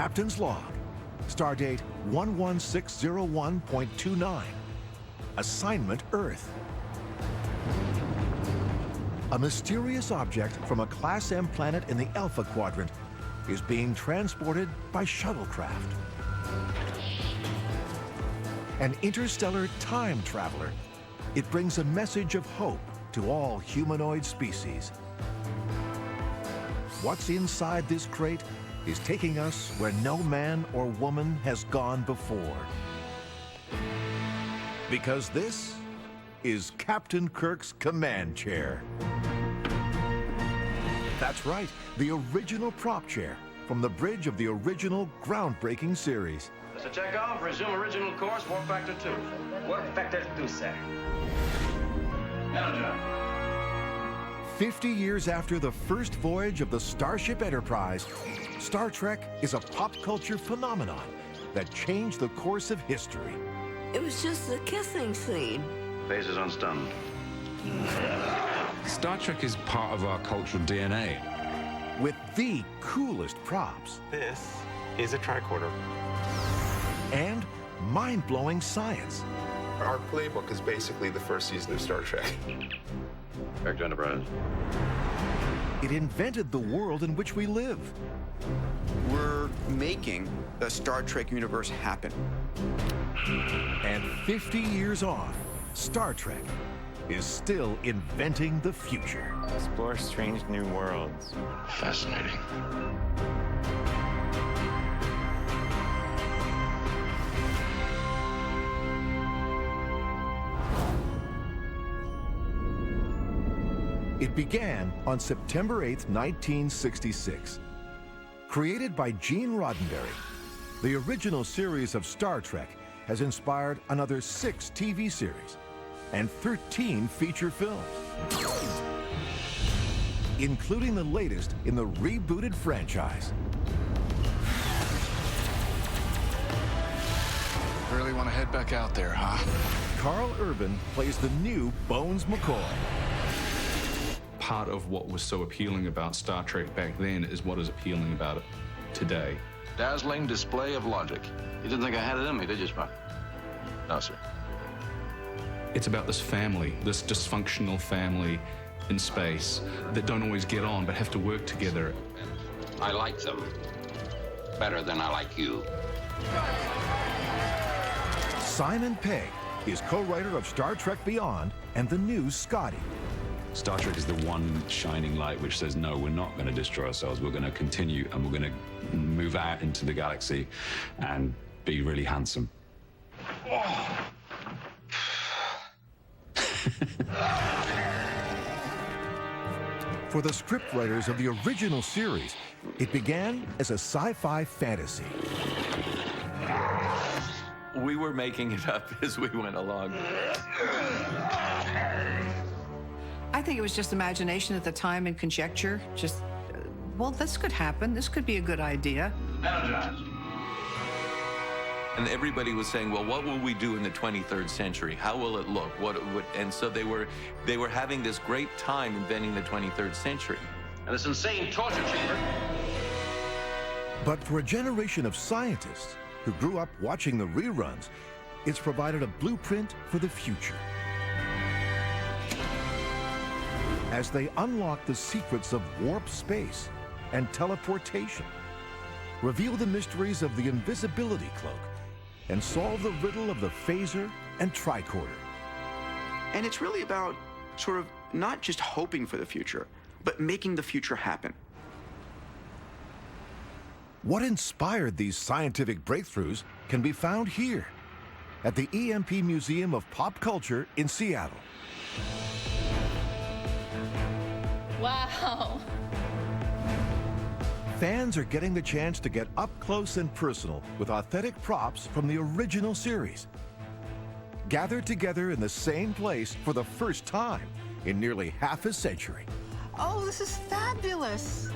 Captain's Log, Stardate 11601.29, Assignment Earth. A mysterious object from a Class M planet in the Alpha Quadrant is being transported by shuttlecraft. An interstellar time traveler, it brings a message of hope to all humanoid species. What's inside this crate is taking us where no man or woman has gone before. Because this is Captain Kirk's command chair. That's right, the original prop chair from the bridge of the original groundbreaking series. Mr. Chekhov, resume original course, warp factor 2. Warp factor 2, sir. Energize. 50 years after the first voyage of the Starship Enterprise, Star Trek is a pop culture phenomenon that changed the course of history. It was just a kissing scene. Faces unstunned. Star Trek is part of our cultural DNA. With the coolest props. This is a tricorder. And mind-blowing science. Our playbook is basically the first season of Star Trek. Back to Enterprise. It invented the world in which we live. We're making the Star Trek universe happen. And 50 years on, Star Trek is still inventing the future. Explore strange new worlds. Fascinating. It began on September 8th, 1966. Created by Gene Roddenberry, the original series of Star Trek has inspired another 6 TV series and 13 feature films, including the latest in the rebooted franchise. Really want to head back out there, huh? Carl Urban plays the new Bones McCoy. Part of what was so appealing about Star Trek back then is what is appealing about it today. Dazzling display of logic. You didn't think I had it in me, did you, Spock? No, sir. It's about this family, this dysfunctional family in space that don't always get on but have to work together. I like them better than I like you. Simon Pegg is co-writer of Star Trek Beyond and the new Scotty. Star Trek is the one shining light which says, no, we're not going to destroy ourselves. We're going to continue and we're going to move out into the galaxy and be really handsome. For the scriptwriters of the original series, it began as a sci-fi fantasy. We were making it up as we went along. I think it was just imagination at the time and conjecture. Just, well, this could happen. This could be a good idea. Energize. And everybody was saying, well, what will we do in the 23rd century? How will it look? And so they were having this great time inventing the 23rd century. And this insane torture chamber. But for a generation of scientists who grew up watching the reruns, it's provided a blueprint for the future. As they unlock the secrets of warp space and teleportation, reveal the mysteries of the invisibility cloak, and solve the riddle of the phaser and tricorder. And it's really about sort of not just hoping for the future, but making the future happen. What inspired these scientific breakthroughs can be found here at the EMP Museum of Pop Culture in Seattle. Wow. Fans are getting the chance to get up close and personal with authentic props from the original series. Gathered together in the same place for the first time in nearly half a century. Oh, this is fabulous.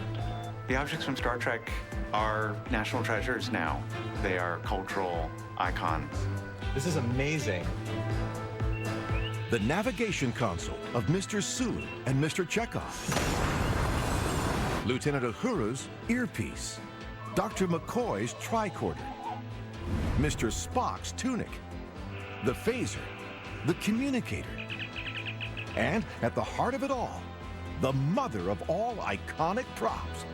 The objects from Star Trek are national treasures now. They are cultural icons. This is amazing. The navigation console of Mr. Sulu and Mr. Chekhov. Lieutenant Uhura's earpiece. Dr. McCoy's tricorder, Mr. Spock's tunic, the phaser, the communicator, and at the heart of it all, the mother of all iconic props.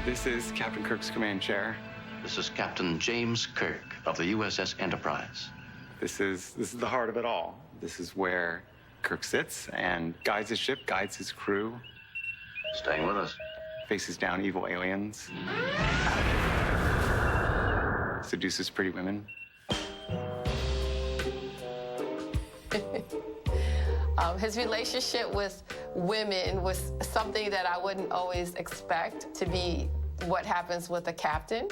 This is Captain Kirk's command chair. This is Captain James Kirk of the USS Enterprise. This is the heart of it all. This is where Kirk sits and guides his ship, guides his crew. Staying with us. Faces down evil aliens. Seduces pretty women. His relationship with women was something that I wouldn't always expect to be what happens with a captain.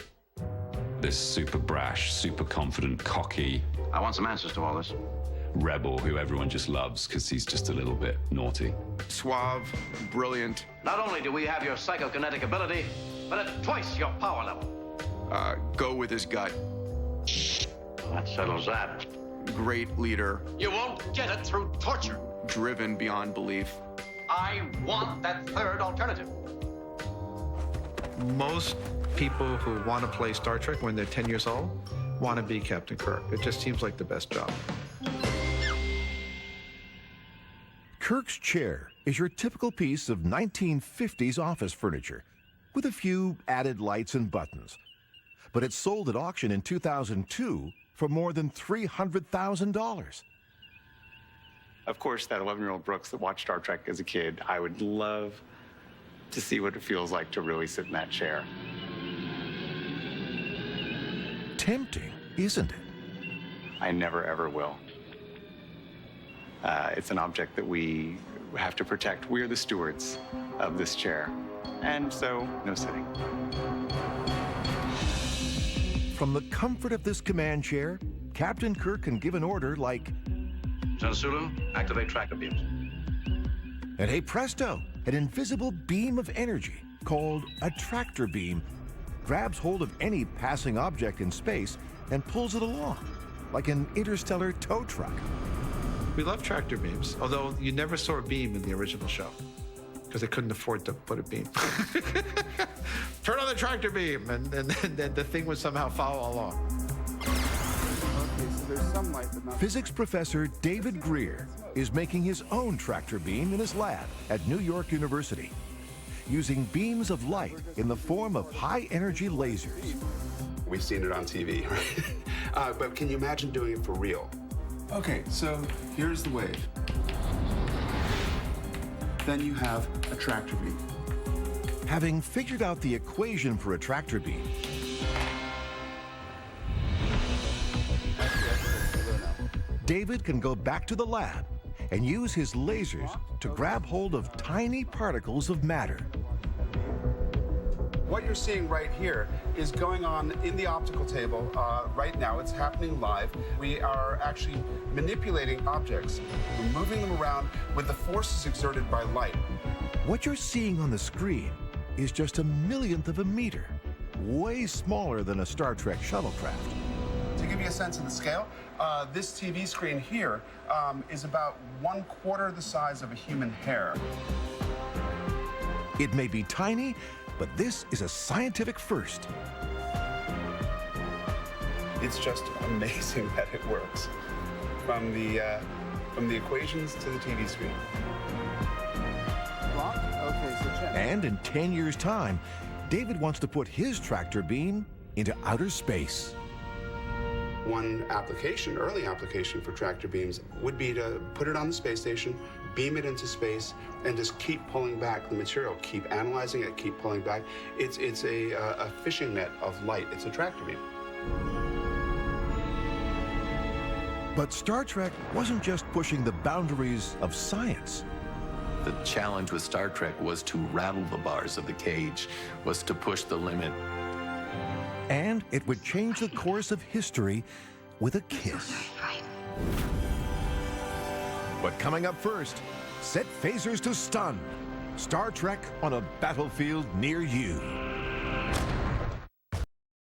This super brash, super confident, cocky. I want some answers to all this. Rebel who everyone just loves because he's just a little bit naughty. Suave, brilliant. Not only do we have your psychokinetic ability, but at twice your power level. Go with his gut. That settles that. Great leader. You won't get it through torture. Driven beyond belief. I want that third alternative. Most people who want to play Star Trek when they're 10 years old want to be Captain Kirk. It just seems like the best job. Kirk's chair is your typical piece of 1950s office furniture with a few added lights and buttons. But it sold at auction in 2002 for more than $300,000. Of course, that 11-year-old Brooks that watched Star Trek as a kid, I would love to see what it feels like to really sit in that chair. Tempting, isn't it? I never, ever will. It's an object that we have to protect. We are the stewards of this chair. And so, no sitting. From the comfort of this command chair, Captain Kirk can give an order like, Lieutenant Sulu, activate tractor beams. and hey presto, an invisible beam of energy called a tractor beam grabs hold of any passing object in space and pulls it along like an interstellar tow truck. We love tractor beams, although you never saw a beam in the original show because they couldn't afford to put a beam. Turn on the tractor beam, and then the thing would somehow follow along. There's some light, but not. Physics professor David Greer is making his own tractor beam in his lab at New York University, using beams of light in the form of high-energy lasers. We've seen it on TV, right? But can you imagine doing it for real? Okay, so here's the wave. Then you have a tractor beam. Having figured out the equation for a tractor beam, David can go back to the lab and use his lasers to grab hold of tiny particles of matter. What you're seeing right here is going on in the optical table right now. It's happening live. We are actually manipulating objects. We're moving them around with the forces exerted by light. What you're seeing on the screen is just a millionth of a meter, way smaller than a Star Trek shuttlecraft. To give you a sense of the scale, this TV screen here is about 1/4 the size of a human hair. It may be tiny, but this is a scientific first. It's just amazing that it works. From the equations to the TV screen. Okay, so check. And in 10 years' time, David wants to put his tractor beam into outer space. One application, early application for tractor beams would be to put it on the space station, beam it into space, and just keep pulling back the material, keep analyzing it, keep pulling back. It's a fishing net of light. It's a tractor beam. But Star Trek wasn't just pushing the boundaries of science. The challenge with Star Trek was to rattle the bars of the cage, was to push the limit. And it would change the course of history with a kiss. But coming up first, set phasers to stun. Star Trek on a battlefield near you.